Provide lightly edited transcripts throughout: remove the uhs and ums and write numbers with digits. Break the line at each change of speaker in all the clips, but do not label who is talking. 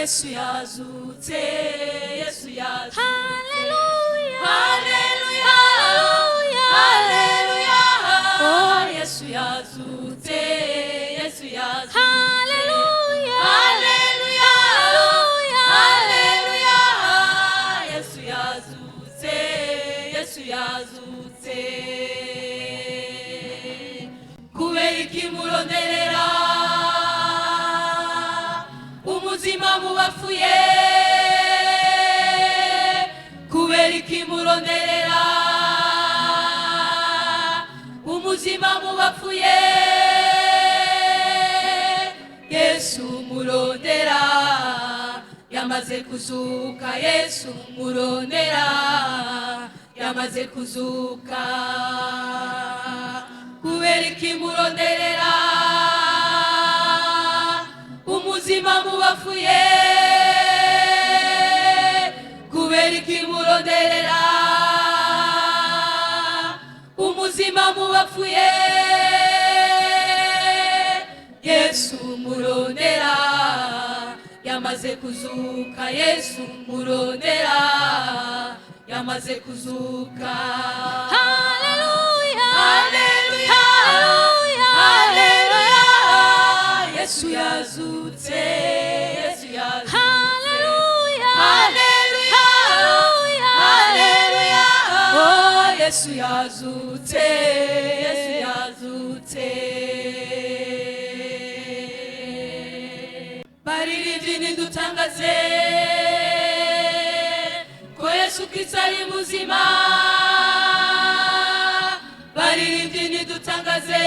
Yesu yazutse, Yesu yazutse.
Hallelujah,
Hallelujah,
hallelujah,
hallelujah. Oh, Yesu yazutse, Yesu yazutse.
hallelujah,
Hallelujah,
hallelujah,
hallelujah. Yesu yazutse, Yesu yazutse. Kubera ikimuronderera umuzima mu bapfuye, kubera ikimuronderera umuzima mu bapfuye. Yesu murondera yamaze kuzuka, Yesu murondera yamaze kuzuka. Kubera ikimuronderera umuzima mu bapfuye, kubera ikimuronderera umuzima mu bapfuye. Yesu murondera yamaze kuzuka, Yesu murondera yamaze kuzuka.
hallelujah,
Hallelujah, hallelujah. Yesu yazutse, Yesu yazutse.
hallelujah,
Hallelujah, hallelujah. Oh, Yesu yazutse, Yesu yazutse. Baririmbyi nidutangaze ko Yesu Kristo ari muzima. Baririmbyi nidutangaze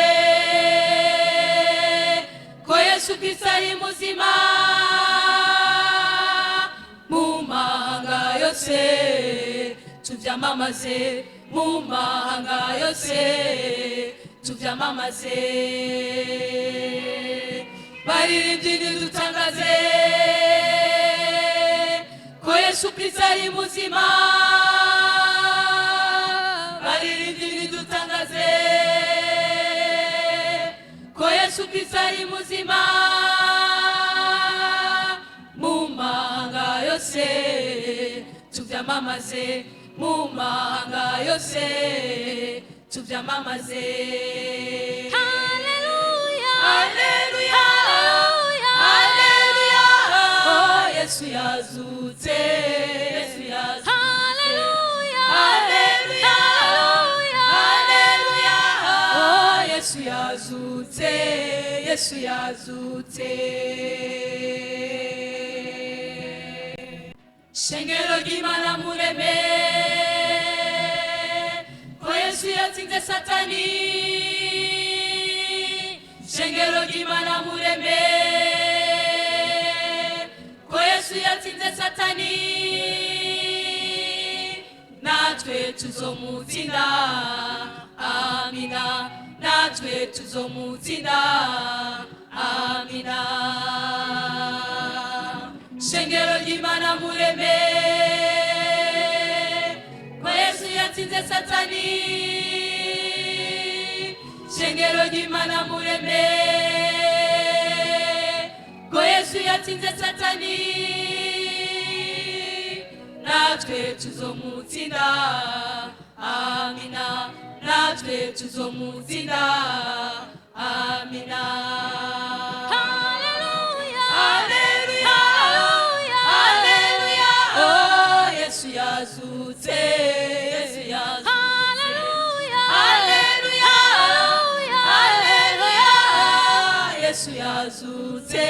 ko Yesu Kristo ari muzima. Mu mahanga yose tubyamamaze, mu mahanga yose tubyamamaze. Baririmbyi nidutangaze ko Yesu Kristo ari muzima. Baririmbyi nidutangaze ko Yesu Kristo ari muzima. Mu mahanga yose tubyamamaze, mu mahanga yose tubyamamaze.
hallelujah,
Hallelujah, hallelujah. Oh, Yesu yazutse, Yesu yazutse.
hallelujah,
Hallelujah,
hallelujah.
oh, Yesu yazutse, Yesu yazutse. Shengero ry'Imana mureme ko Yesu yatsinze Satani. Shengero ry'Imana mureme ko Yesu yatsinze Satani. Natwe tuzomutsinda, amina. Natwe tuzomutsinda, amina. Shengero ry'Imana mureme ko Yesu yatsinze Satani. Shengero ry'Imana mureme ko Yesu yatsinze Satani. Natwe tuzomutsinda, amina. Natwe tuzomutsinda, amina.
Hallelujah,
Hallelujah, hallelujah. Oh, Yesu yazutse, Yesu yazutse.
hallelujah,
Hallelujah,
hallelujah,
hallelujah. Yesu yazutse,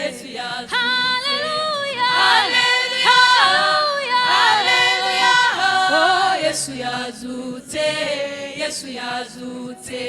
Yesu yazutse.
hallelujah,
Hallelujah, hallelujah. Oh, Yesu yazutse, Yesu yazutse.